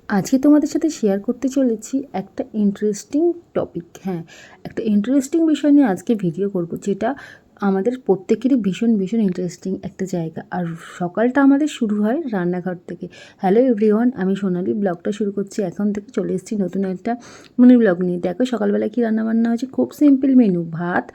আজকে তোমাদের সাথে শেয়ার করতে চলেছি একটা ইন্টারেস্টিং টপিক। হ্যাঁ, একটা ইন্টারেস্টিং বিষয় নিয়ে আজকে ভিডিও করব, যেটা আমাদের প্রত্যেকেরই ভীষণ ভীষণ ইন্টারেস্টিং একটা জায়গা। আর সকালটা আমাদের শুরু হয় রান্নাঘর থেকে। হ্যালো এভরিওয়ান, আমি সোনালি ব্লগটা শুরু করছি এখন থেকে। চলে এসেছি নতুন একটা মিনি ব্লগ নিয়ে। দেখো সকালবেলা কী রান্নাবান্না হয়েছে, খুব সিম্পল মেনু। ভাত,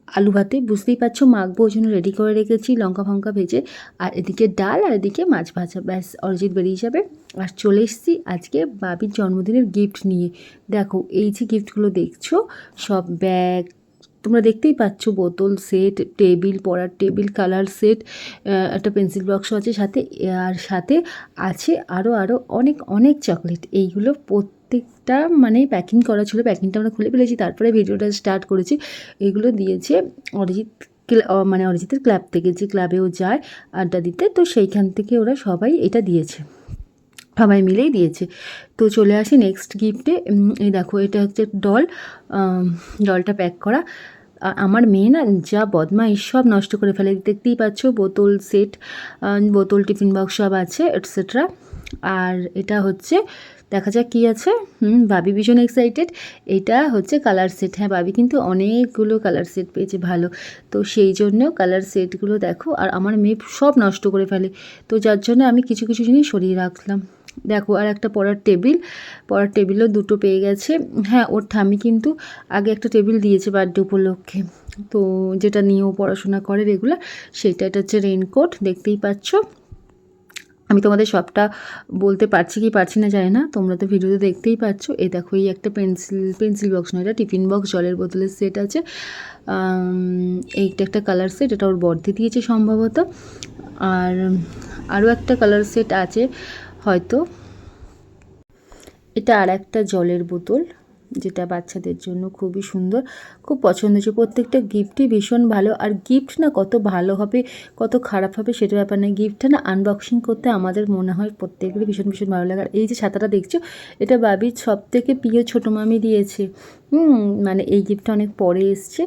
আলু ভাতে, বুঝতেই পারছো মাখবো, ওই জন্য রেডি করে রেখেছি লঙ্কা ফঙ্কা ভেজে। আর এদিকে ডাল, আর এদিকে মাছ ভাজা, ব্যাস অরিজিৎ বেরিয়ে যাবে। আর চলে এসেছি আজকে বাবির জন্মদিনের গিফট নিয়ে। দেখো এই যে গিফটগুলো দেখছো, সব ব্যাগ, তোমরা দেখতেই পাচ্ছ, বোতল সেট, টেবিল, পড়ার টেবিল, কালার সেট, একটা পেন্সিল বক্সও আছে সাথে। আর সাথে আছে আরও অনেক অনেক চকলেট। এইগুলো প্রত্যেকটা মানে প্যাকিং করা ছিল, প্যাকিংটা আমরা খুলে ফেলেছি, তারপরে ভিডিওটা স্টার্ট করেছি। এগুলো দিয়েছে অরিজিৎ, মানে অরিজিতের ক্লাব থেকে, যে ক্লাবেও যায় আড্ডা দিতে, তো সেইখান থেকে ওরা সবাই এটা দিয়েছে, সবাই মিলেই দিয়েছে। তো চলে আসি নেক্সট গিফটে। এই দেখো এটা হচ্ছে ডল, ডলটা প্যাক করা। আমার মেয়ে না যা বদমাইশ, সব নষ্ট করে ফেলে, দেখতেই পাচ্ছ। বোতল সেট, বোতল, টিফিন বক্স সব আছে এটসেট্রা। আর এটা হচ্ছে, দেখা যাক কী আছে। বাবি ভীষণ এক্সাইটেড। এটা হচ্ছে কালার সেট। হ্যাঁ, বাবি কিন্তু অনেকগুলো কালার সেট পেয়েছে, ভালো। তো সেই জন্য কালার সেটগুলো দেখো। আর আমার মেয়ে সব নষ্ট করে ফেলে, তো যার জন্য আমি কিছু কিছু জিনিস সরিয়ে রাখলাম। দেখো আর একটা পড়ার টেবিল, পড়ার টেবিলও দুটো পেয়ে গেছে। হ্যাঁ, ওর ঠামি কিন্তু আগে একটা টেবিল দিয়েছে বার্থডে উপলক্ষে, তো যেটা নিয়েও পড়াশোনা করে রেগুলার, সেটা। এটা হচ্ছে রেইনকোট, দেখতেই পাচ্ছ। আমি তোমাদের সবটা বলতে পারছি কি পারছি না জানি না, তোমরা তো ভিডিওতে দেখতেই পাচ্ছ। এই দেখো এই একটা পেন্সিল বক্স নয়, এটা টিফিন বক্স, জলের বোতলের সেট আছে। এইটা একটা কালার সেট, এটা ওর বর্দি দিয়েছে সম্ভবত। আর আরও একটা কালার সেট আছে হয়তো। এটা আর একটা জলের বোতল, যেটা বাচ্চাদের জন্য খুবই সুন্দর, খুব পছন্দ হয়েছে। প্রত্যেকটা গিফটই ভীষণ ভালো। আর গিফট না কত ভালো হবে কত খারাপ হবে সেটা ব্যাপার না, গিফটটা না আনবক্সিং করতে আমাদের মনে হয় প্রত্যেকেরই ভীষণ ভীষণ ভালো লাগে। আর এই যে ছাতাটা দেখছো, এটা বাবির সব থেকে প্রিয় ছোটো মামি দিয়েছে। মানে এই গিফটটা অনেক পরে এসছে।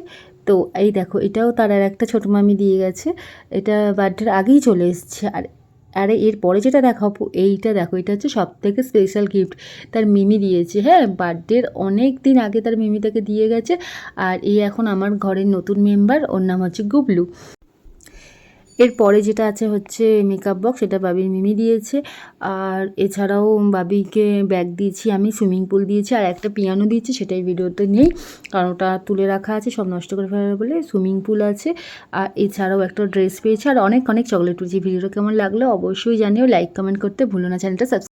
তো এই দেখো এটাও তার আর একটা ছোটো মামি দিয়ে গেছে, এটা বার্থডের আগেই চলে এসছে। আর আরে এর পরে যেটা দেখাবো, এইটা দেখো, এটা হচ্ছে সবথেকে স্পেশাল গিফট, তার মিমি দিয়েছে। হ্যাঁ, বার্থডের অনেক দিন আগে তার মিমি তাকে দিয়ে গেছে। আর এই এখন আমার ঘরের নতুন মেম্বার, ওর নাম হচ্ছে গুবলু। এরপরে যেটা আছে হচ্ছে মেকআপ বক্স, এটা বাবির মিমি দিয়েছে। আর এছাড়াও বাবিকে ব্যাগ দিয়েছি আমি, সুইমিং পুল দিয়েছি, আর একটা পিয়ানো দিয়েছি, সেটাই ভিডিওতে নেই কারণ ওটা তুলে রাখা আছে, সব নষ্ট করে ফেলার বলে। সুইমিং পুল আছে, আর এছাড়াও একটা ড্রেস পেয়েছে, আর অনেক অনেক চকলেট পেয়েছি। ভিডিওটা কেমন লাগলো অবশ্যই জানিও, লাইক কমেন্ট করতে ভুলো না, চ্যানেলটা সাবস্ক্রাইব